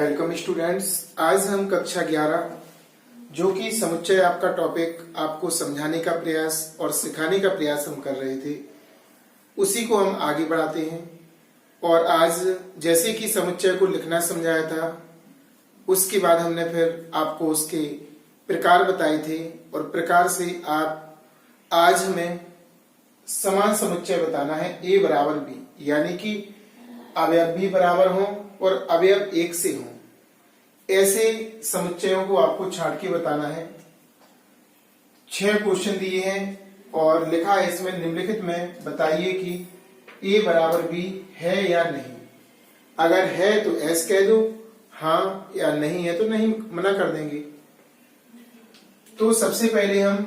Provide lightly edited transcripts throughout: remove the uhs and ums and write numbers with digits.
Welcome students. आज हम कक्षा 11 जो कि समुच्चय आपका टॉपिक आपको समझाने का प्रयास और सिखाने का प्रयास हम कर रहे थे, उसी को हम आगे बढ़ाते हैं। और आज जैसे कि समुच्चय को लिखना समझाया था, उसके बाद हमने फिर आपको उसके प्रकार बताए थे और प्रकार से आप आज हमें समान समुच्चय बताना है ए बराबर बी, यानी कि अवयव भी बराबर हों और अवयव एक से हों। ऐसे समुच्चयों को आपको छांट के बताना है। 6 क्वेश्चन दिए हैं और लिखा है इसमें निम्नलिखित में बताइए कि ए बराबर बी है या नहीं। अगर है तो एस कह दो, हाँ या नहीं है तो नहीं मना कर देंगे। तो सबसे पहले हम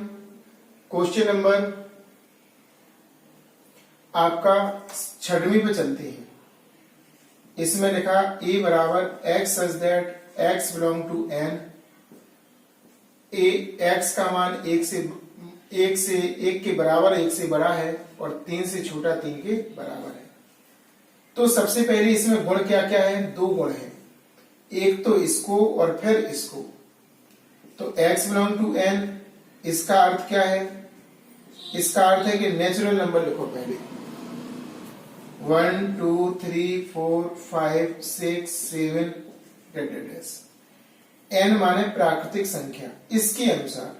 क्वेश्चन नंबर आपका 6वीं पे चलते हैं। इसमें लिखा ए बराबर x such that x belong to N. X का मान एक के बराबर, एक से बड़ा है और 3 से छोटा 3 के बराबर है। तो सबसे पहले इसमें गुण क्या क्या है? 2 गुण है, एक तो इसको और फिर इसको। तो एक्स बिलोंग टू एन, इसका अर्थ क्या है? इसका अर्थ है कि नेचुरल नंबर लिखो पहले। 1 2 3 4 5 6 7 n माने प्राकृतिक संख्या। इसके अनुसार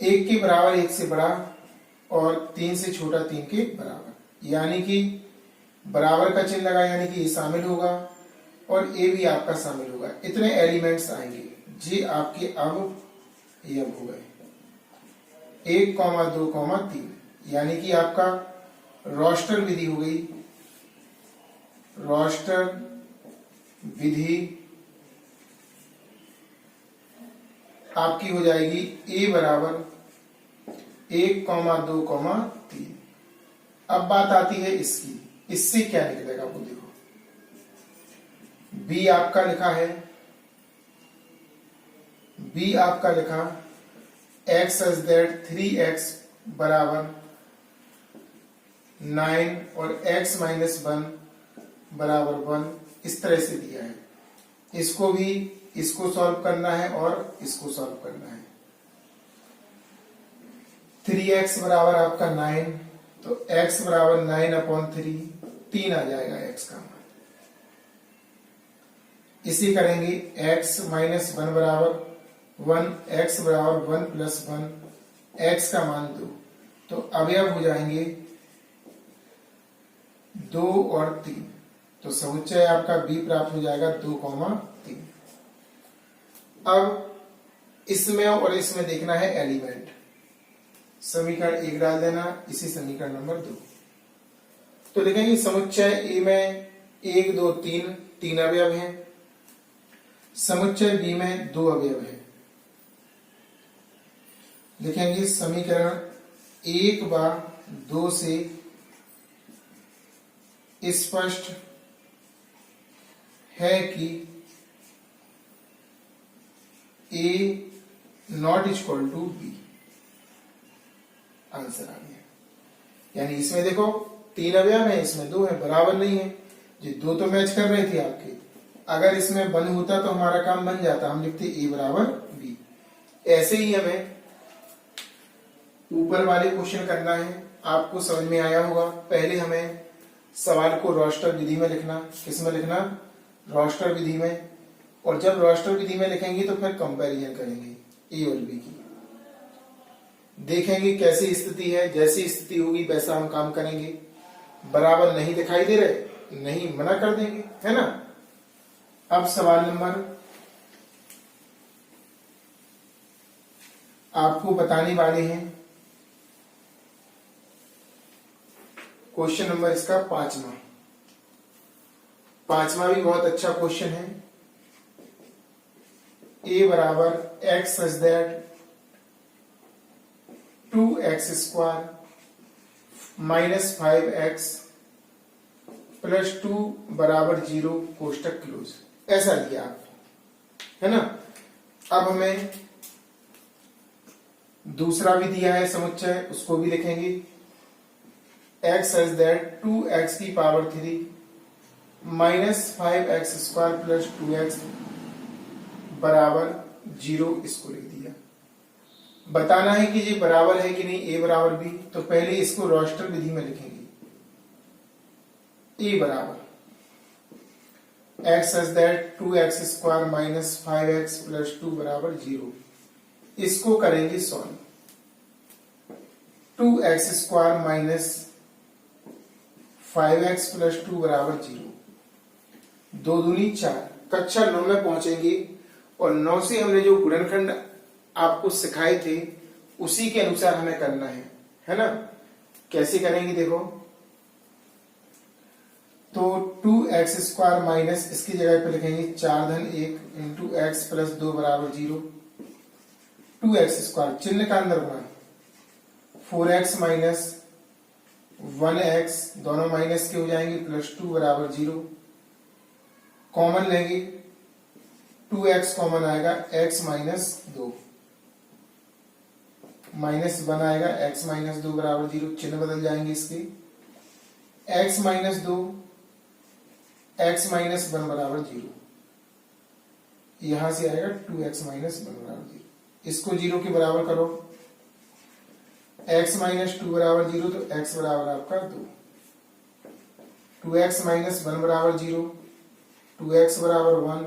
एक के बराबर, एक से बड़ा और 3 से छोटा 3 के बराबर, यानी कि बराबर का चिन्ह लगा, यानी कि ये शामिल होगा और ए भी आपका शामिल होगा। इतने एलिमेंट्स आएंगे, जी आपके अब ये हो गए 1, 2, 3, यानी कि आपका रोस्टर विधि हो गई। रोस्टर विधि आपकी हो जाएगी ए बराबर 1, 2, 3। अब बात आती है इसकी, इससे क्या निकलेगा वो देखो। बी आपका लिखा है, बी आपका लिखा एक्स सच दैट 3x बराबर 9 और x माइनस 1 बराबर 1, इस तरह से दिया है। इसको भी इसको सॉल्व करना है और इसको सॉल्व करना है। 3x बराबर आपका 9, तो x बराबर 9/3, 3 आ जाएगा x का मान। इसी करेंगे x माइनस 1 बराबर 1, x बराबर 1 प्लस 1, x का मान 2। तो अवयव हो जाएंगे 2 और 3। तो समुच्चय आपका बी प्राप्त हो जाएगा 2, 3। अब इसमें और इसमें देखना है एलिमेंट। समीकरण 1 डाल देना, इसी समीकरण नंबर 2। तो लिखेंगे समुच्चय ए में 1 2 3 अवयव हैं, समुच्चय बी में 2 अवयव हैं। लिखेंगे समीकरण 1 व 2 से स्पष्ट है कि A not equal to B. Answer आ गया। यानी इसमें देखो 3 अवयव है, इसमें 2 है, बराबर नहीं है। ये 2 तो मैच कर रही थी आपके। अगर इसमें 1 होता तो हमारा काम बन जाता, हम लिखते ए बराबर बी। ऐसे ही हमें ऊपर वाले क्वेश्चन करना है। आपको समझ में आया होगा। पहले हमें सवाल को रोस्टर विधि में लिखना। किस में लिखना? रोस्टर विधि में। और जब रोस्टर विधि में लिखेंगे तो फिर कंपैरिजन करेंगे ए और बी की, देखेंगे कैसी स्थिति है। जैसी स्थिति होगी वैसा हम काम करेंगे। बराबर नहीं दिखाई दे रहे, नहीं मना कर देंगे, है ना। अब सवाल नंबर आपको बताने वाले हैं। क्वेश्चन नंबर इसका 5वां भी बहुत अच्छा क्वेश्चन है। ए बराबर x such that 2x² minus 5x plus 2 बराबर 0 कोष्टक क्लोज, ऐसा दिया आपको, है ना। अब हमें दूसरा भी दिया है समुच्चय, उसको भी लिखेंगे। x सच दैट 2x की पावर 3 -5x² प्लस 2x बराबर 0 इसको लिख दिया। बताना है कि ये बराबर है कि नहीं a बराबर b, तो पहले इसको रोस्टर विधि में लिखेंगे। a बराबर x such that 2x² minus 5x plus 2 बराबर 0। इसको करेंगे solve. 2x² minus 5x plus 2 बराबर 0, 2 दूनी 4। कक्षा 9 में पहुंचेंगे और 9 से हमने जो गुणनखंड आपको सिखाए थे उसी के अनुसार हमें करना है ना। कैसे करेंगे देखो, तो 2x² माइनस इसकी जगह पे लिखेंगे 4 धन 1 इंटू एक्स प्लस 2 बराबर 0। 2x² चिन्ह का अंदर गुणा, 4x माइनस 1x दोनों माइनस के हो जाएंगे प्लस 2 बराबर 0। कॉमन लेंगे, 2x कॉमन आएगा, x माइनस 2 माइनस 1 आएगा, x माइनस 2 बराबर 0। चिन्ह बदल जाएंगे इसके, x माइनस 2 x माइनस 1 बराबर 0। यहां से आएगा 2x माइनस 1 बराबर 0। इसको 0 के बराबर करो, x माइनस 2 बराबर 0, तो x बराबर आपका 2। 2x माइनस 1 बराबर 0, 2x बराबर 1,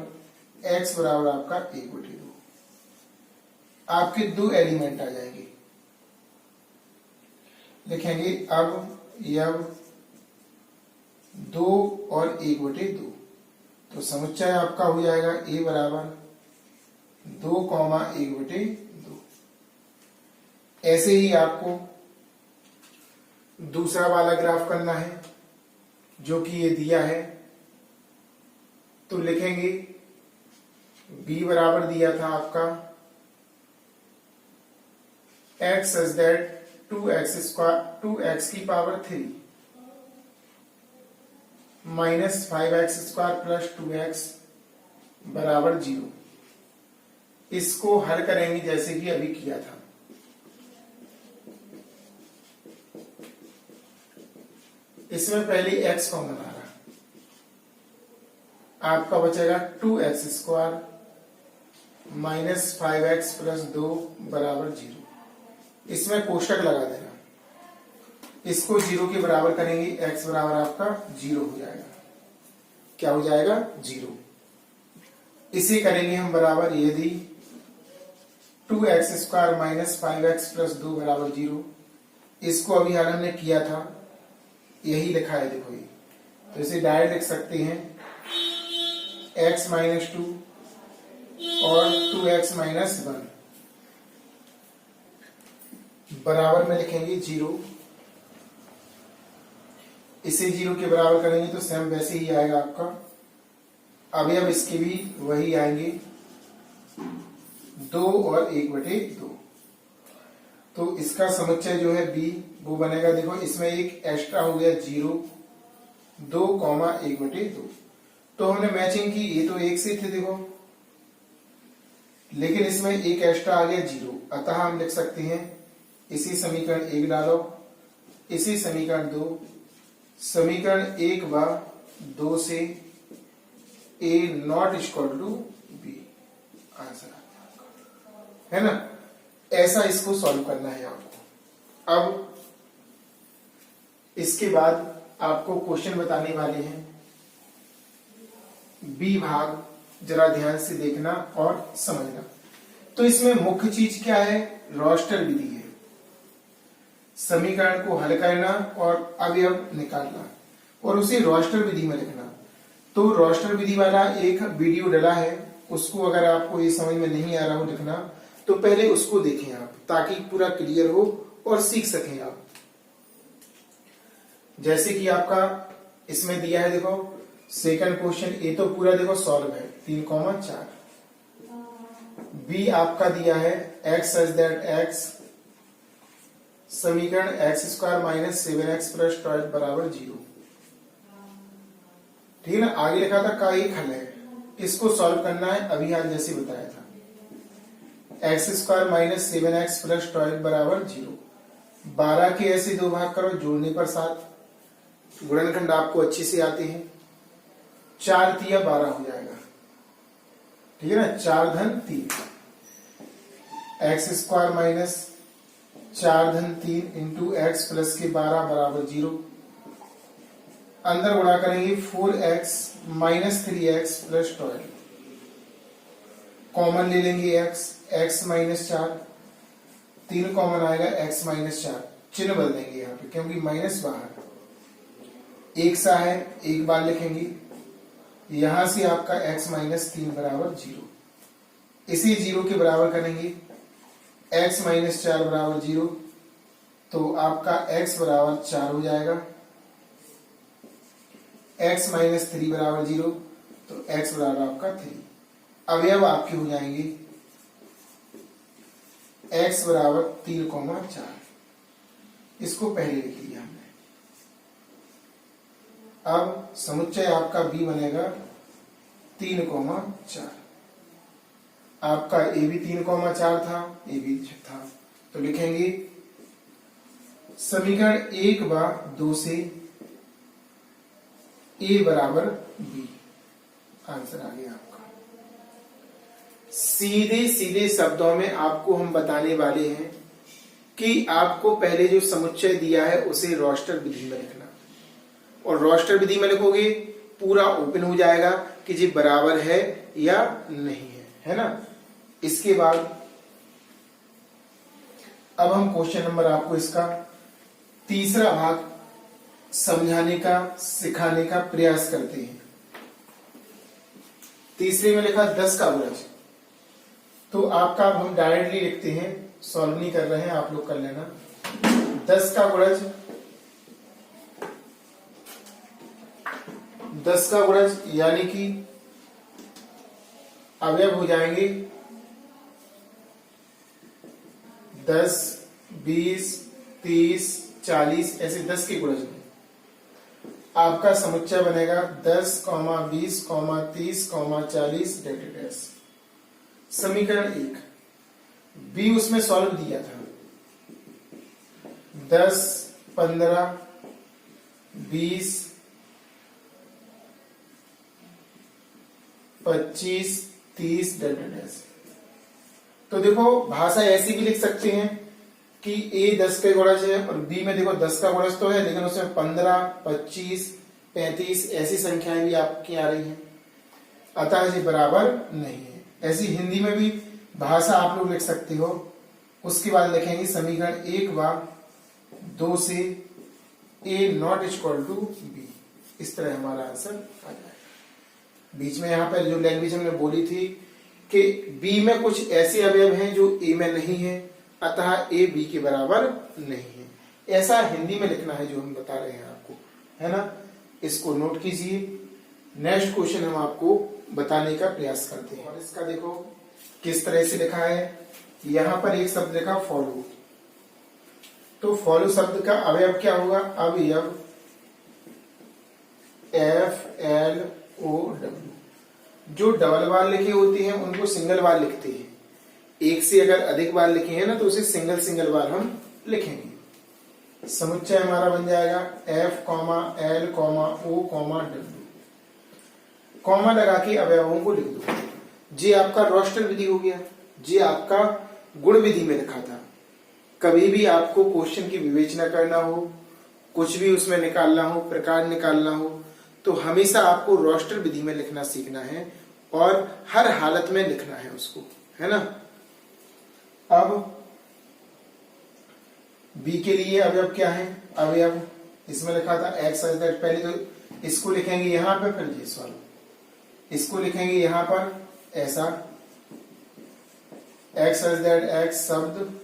x बराबर आपका 1/2। आपके दो एलिमेंट आ जाएंगे। लिखेंगे अब 2 और 1/2, तो समुच्चय आपका हो जाएगा a बराबर 2, 1/2। ऐसे ही आपको दूसरा वाला ग्राफ करना है जो कि ये दिया है, तो लिखेंगे b बराबर दिया था आपका x सच दैट 2x की power 3 minus 5x² plus 2x बराबर 0। इसको हल करेंगे जैसे कि अभी किया था। इसमें पहले x कॉमन आ रहा, आपका बचेगा 2x² माइनस 5x प्लस 2 बराबर 0। इसमें कोष्टक लगा देना, इसको 0 के बराबर करेंगे, x बराबर आपका 0 हो जाएगा। क्या हो जाएगा? 0। इसे करेंगे हम बराबर, यदि 2x² माइनस 5x प्लस 2 बराबर 0, इसको अभी हाल हमने किया था, यही लिखा है देखो ये, तो इसे डायरेक्ट लिख सकते हैं x माइनस 2 और 2x माइनस 1 बराबर में लिखेंगे 0। इसे 0 के बराबर करेंगे तो सेम वैसे ही आएगा आपका। अभी अब इसके भी वही आएंगे, 2 और 1/2। तो इसका समुच्चय जो है b वो बनेगा, देखो इसमें एक एक्स्ट्रा हो गया 0, 2, 1/2। तो हमने मैचिंग की, ये तो एक से थे देखो, लेकिन इसमें एक एक्स्ट्रा आ गया 0, अतः हम लिख सकते हैं इसी समीकरण 1 डालो, इसी समीकरण 2, समीकरण 1 व 2 से a not equal to b answer है ना। ऐसा इसको सॉल्व करना है आपको। अब इसके बाद आपको क्वेश्चन बताने वाले हैं, बी भाग जरा ध्यान से देखना और समझना। तो इसमें मुख्य चीज क्या है? रोस्टर विधि है। समीकरण को हल करना और अवयव निकालना और उसे रोस्टर विधि में लिखना। तो रोस्टर विधि वाला एक वीडियो डला है, उसको अगर आपको ये समझ में नहीं आ रहा हो लिखना, तो पहले उसको देखें आप, ताकि पूरा क्लियर हो और सीख सकें आप। जैसे कि आपका इसमें दिया है, देखो सेकंड क्वेश्चन, ये तो पूरा देखो सॉल्व है, 3,4। बी आपका दिया है x सच दैट x समीकरण x² माइनस 7x प्लस 12 बराबर 0। ठीक है ना। आगे लिखा था का एक हल है, इसको सॉल्व करना है, अभी आज जैसे बताया था। x² माइनस 7x प्लस 12 बराबर 0। 12 के ऐसे दो भाग करो, जोड़ने पर 7। गुणनखंड आपको अच्छे से आते हैं। 4 तिया 12 हो जाएगा, ठीक है ना। 4 धन 3 एक्स स्क्वायर माइनस 4 धन 3 इंटू एक्स प्लस के 12 बराबर 0। अंदर गुणा करेंगे 4x minus 3x plus 12। Common ले लेंगे x माइनस 4, 3 कॉमन आएगा x माइनस 4। चिन्ह बदल देंगे यहाँ पे क्योंकि माइनस बाहर एक सा है, एक बार लिखेंगे। यहां से आपका x माइनस 3 बराबर 0। इसे 0 के बराबर करेंगे, x माइनस 4 बराबर 0, तो आपका x बराबर 4 हो जाएगा। x माइनस 3 बराबर 0, तो x बराबर आपका 3। अवयव आपके हो जाएंगे x बराबर 3,4। इसको पहले लिख लिया हमने। अब समुच्चय आपका b बनेगा 3,4। आपका a भी 3,4 था, a भी था, तो लिखेंगे समीकरण 1 व 2 से a बराबर b। आंसर आ गया आपका। सीधे सीधे शब्दों में आपको हम बताने वाले हैं कि आपको पहले जो समुच्चय दिया है उसे रोस्टर विधि में लिखना, और रोस्टर विधि में लिखोगे पूरा ओपन हो जाएगा कि जी बराबर है या नहीं है ना। इसके बाद अब हम क्वेश्चन नंबर आपको इसका तीसरा भाग समझाने का सिखाने का प्रयास करते हैं। तीसरे में लिखा 10 का गुणज, तो आपका अब हम डायरेक्टली लिखते हैं, सॉल्व नहीं कर रहे हैं, आप लोग कर लेना। 10 का गुणज, 10 का गुणज यानी कि अवयव हो जाएंगे 10, 20, 30, 40, ऐसे 10 के गुणज में आपका समुच्चय बनेगा 10, 20, 30, 40 डेश। समीकरण 1 b उसमें सॉल्व दिया था। 10, 15, 20, 25, 30 डेश। तो देखो भाषा ऐसी भी लिख सकते हैं कि a 10 के गुणज है और b में देखो 10 का गुणज तो है, लेकिन उसमें 15, 25, 35 ऐसी संख्याएं भी आपकी आ रही हैं, अतः ये बराबर नहीं है। ऐसी हिंदी में भी भाषा आप लोग लिख सकते हो। उसके बाद लिखेंगे समीकरण 1 व 2 से a not equal to b। इस तरह हमारा आंसर आ जाएगा। बीच में यहाँ पर जो लैंग्वेज हमने बोली थी कि b में कुछ ऐसे अवयव हैं जो a में नहीं है, अतः a b के बराबर नहीं है। ऐसा हिंदी में लिखना है जो हम बता रहे हैं आपको, है ना। इसको नोट कीजिए। नेक्स्ट क्वेश्चन हम आपको बताने का प्रयास करते हैं। और इसका देखो किस तरह से लिखा है। यहां पर एक शब्द लिखा फॉलो, तो फॉलो शब्द का अवयव क्या होगा? अवयव FLOW। जो डबल बार लिखे होते हैं उनको सिंगल बार लिखते हैं। एक से अगर अधिक बार लिखे हैं ना तो उसे सिंगल बार हम लिखेंगे। समुच्चय हमारा बन जाएगा F, L, O, W। Comma लगा के अवयवों को लिख दो। ये आपका रोस्टर विधि हो गया। ये आपका गुण विधि में लिखा था। कभी भी आपको क्वेश्चन की विवेचना करना हो, कुछ भी उसमें निकालना हो, प्रकार निकालना हो, तो हमेशा आपको रोस्टर विधि में लिखना सीखना है और हर हालत में लिखना है उसको, है ना। अब बी के लिए अवयव क्या है? अवयव इसमें लिखा था एक्स एज दैट। पहले तो इसको लिखेंगे यहां पर, फिर ये सॉल्व। इसको लिखेंगे यहां पर ऐसा, एक्स एज दैट एक्स शब्द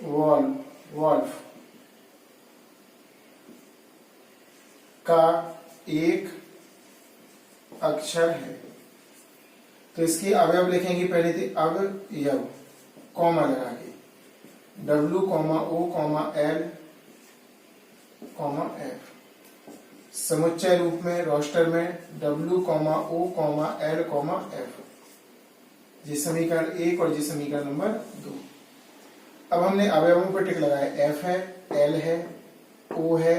वॉल्फ का एक अक्षर है। तो इसकी अवयव लिखेंगे पहले थे अवयव, कॉमा लगा के W, O, L, F। समुच्चय रूप में रोस्टर में W, O, L, F। ये समीकरण 1 और ये समीकरण नंबर 2। अब हमने अवयवों पर टिक लगाया। F है, L है, O है,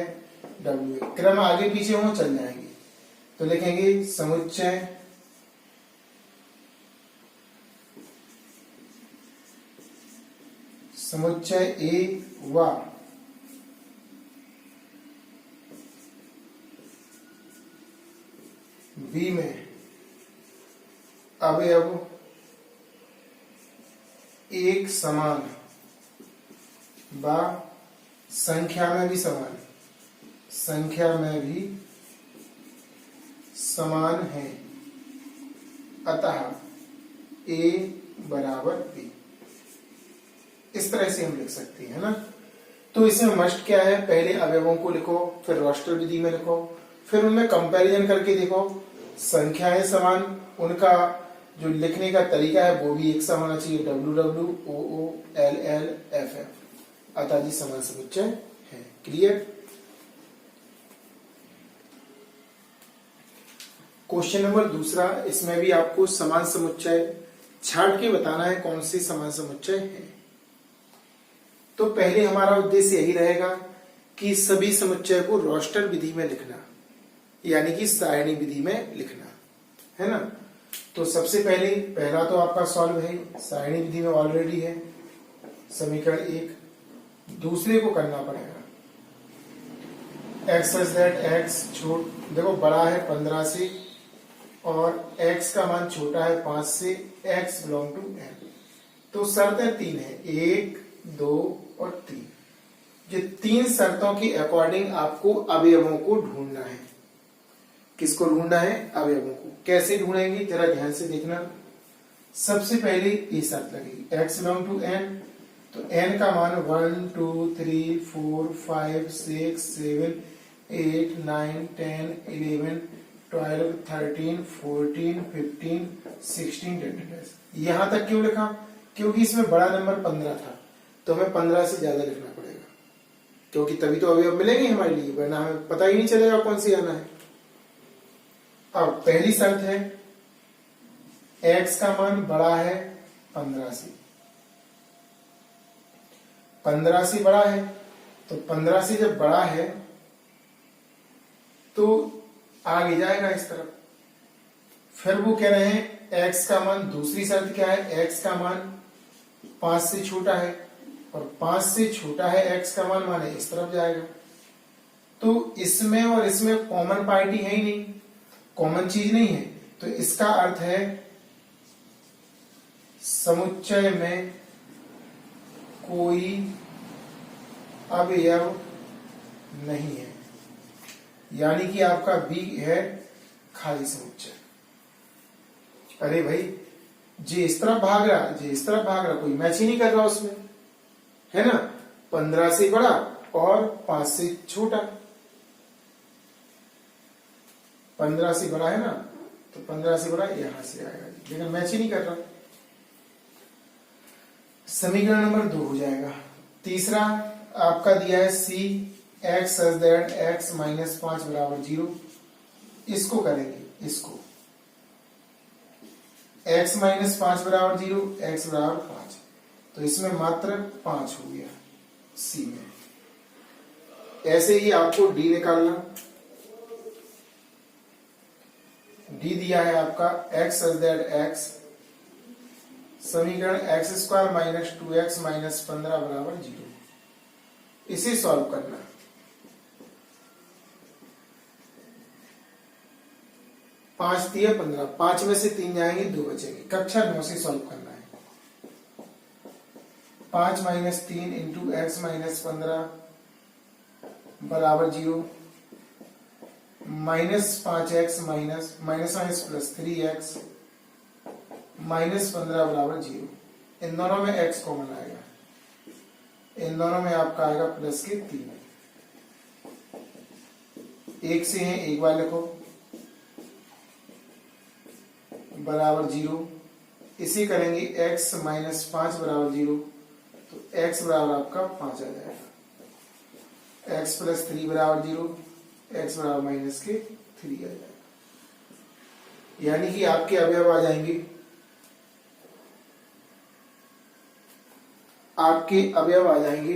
W है। क्रम आगे पीछे हो चल जाएंगे, तो लिखेंगे समुच्चय A व B में अवयव एक समान व संख्या में भी समान है, अतः A बराबर B। इस तरह से हम लिख सकते हैं ना। तो इसमें मस्ट क्या है, पहले अवयवों को लिखो, फिर रोस्टर विधि में लिखो, फिर उनमें कंपैरिजन करके देखो संख्याएं समान, उनका जो लिखने का तरीका है वो भी एक समान होना चाहिए, WW OO LL FF, अतः जी समान समुच्चय है। क्लियर। क्वेश्चन नंबर दूसरा, इसमें भी आपको समान समुच्चय छांट के बताना है कौन सी समान समुच्चय है। तो पहले हमारा उद्देश्य यही रहेगा कि सभी समुच्चय को रोस्टर विधि में लिखना, यानी कि सारणी विधि में लिखना है ना। तो सबसे पहला तो आपका सॉल्व है, सारणी विधि में ऑलरेडी है समीकरण 1। दूसरे को करना पड़ेगा x such that x देखो बड़ा है 15 से और x का मान छोटा है 5 से, x बिलोंग टू n। तो शर्तें 3 है, 1 2 और 3। ये 3 शर्तों के अकॉर्डिंग आपको अवयवों को ढूंढना है। किसको ढूंढना है? अवयवों को। कैसे ढूंढेंगे जरा ध्यान से देखना। सबसे पहले ये शर्त लगेगी x बिलोंग टू n, तो n का मान 1 2 3 4 5 6 7 8 9 10 11 12 13 14 15 16 20। यहां तक क्यों लिखा? क्योंकि इसमें बड़ा नंबर 15 था, तो हमें 15 से ज्यादा लिखना पड़ेगा, क्योंकि तभी तो अवयव मिलेंगे हमारे लिए, वरना हमें पता ही नहीं चलेगा कौन सी आना है। अब पहली शर्त है x का मान बड़ा है 15 से, 15 से बड़ा है, तो 15 से जब बड़ा है तो आगे जाएगा इस तरफ। फिर वो कह रहे हैं x का मान, दूसरी शर्त क्या है, x का मान 5 से छोटा है, और 5 से छोटा है x का मान, माने इस तरफ जाएगा। तो इसमें और इसमें कॉमन पार्टी है ही नहीं, कॉमन चीज नहीं है, तो इसका अर्थ है समुच्चय में कोई अवयव नहीं है, यानी कि आपका बी है खाली समुच्चय। अरे भाई जे इस तरफ भाग रहा, जे इस तरफ भाग रहा, कोई मैच ही नहीं कर रहा उसमें, है ना। 15 से बड़ा और 5 से छोटा, 15 से बड़ा है ना, तो 15 से बड़ा यहां से आएगा, लेकिन मैच ही नहीं कर रहा। समीकरण नंबर 2 हो जाएगा। तीसरा आपका दिया है C x such that x minus 5 बराबर 0। इसको करेंगे, इसको x माइनस 5 बराबर 0, x बराबर 5, तो इसमें मात्र 5 हो गया सी में। ऐसे ही आपको डी निकालना। डी दिया है आपका x सच दैट x, समीकरण x square minus 2x minus 15 बराबर 0। इसे सॉल्व करना। पांच दिया 15, 5 में से 3 जाएंगे, 2 बचेंगे। कक्षा 9 से सॉल्व करना है। 5 माइनस 3 इंटू एक्स माइनस 15 बराबर 0, minus 5x minus minus plus 3x minus 15 बराबर 0। इन दोनों में x कॉमन आएगा, इन दोनों में आपका आएगा प्लस के 3। एक से है, एक बार लिखो, बराबर 0। इसी करेंगे x माइनस 5 बराबर 0, तो x बराबर आपका 5 आ जाएगा। x प्लस 3 बराबर 0, x बराबर माइनस के 3 आ जाएगा। यानी कि आपके अवयव आ जाएंगे, आपके अवयव आ जाएंगे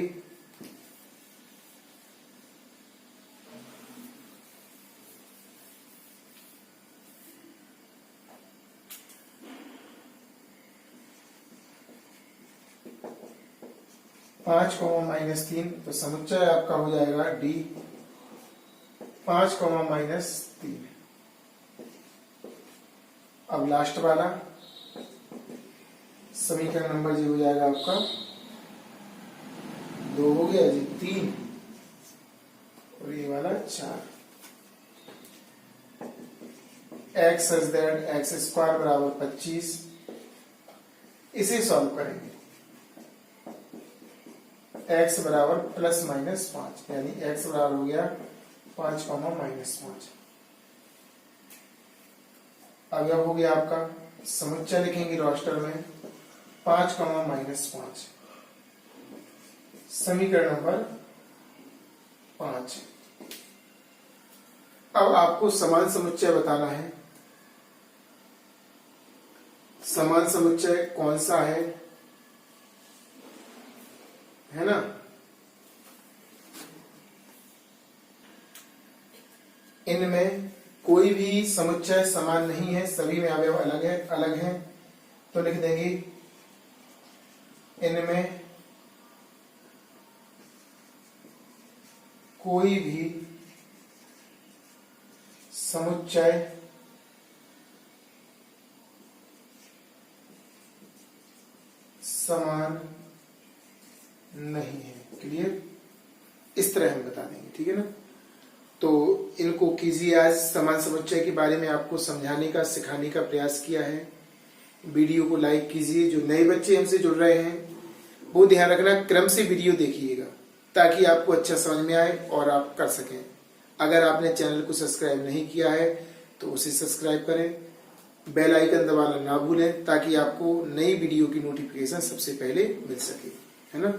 5 माइनस 3, तो समुच्चय आपका हो जाएगा डी 5 माइनस 3। अब लास्ट वाला समीकरण नंबर जी हो जाएगा आपका 2 हो गया जी 3 और ये वाला 4। X such that x square बराबर 25। इसे सॉल्व करेंगे। x बराबर प्लस माइनस 5, यानी x बराबर हो गया 5 माइनस 5। अब यह हो गया आपका समुच्चय लिखेंगे रोस्टर में 5 माइनस 5, समीकरण नंबर 5। अब आपको समान समुच्चय बताना है। समान समुच्चय कौन सा है ना? इनमें कोई भी समुच्चय समान नहीं है, सभी में अवयव अलग है। तो लिख देंगे इनमें कोई भी समुच्चय समान नहीं है। क्लियर? इस तरह हम बता देंगे, ठीक है ना? तो इनको कीजिए। आज समान समुच्चय के बारे में आपको समझाने का सिखाने का प्रयास किया है। वीडियो को लाइक कीजिए। जो नए बच्चे हमसे जुड़ रहे हैं वो ध्यान रखना, क्रम से वीडियो देखिएगा ताकि आपको अच्छा समझ में आए और आप कर सकें। अगर आपने चैनल को सब्सक्राइब नहीं किया है तो उसे सब्सक्राइब करें, बेल आइकन दबाना ना भूलें ताकि आपको नई वीडियो की नोटिफिकेशन सबसे पहले मिल सके, है ना?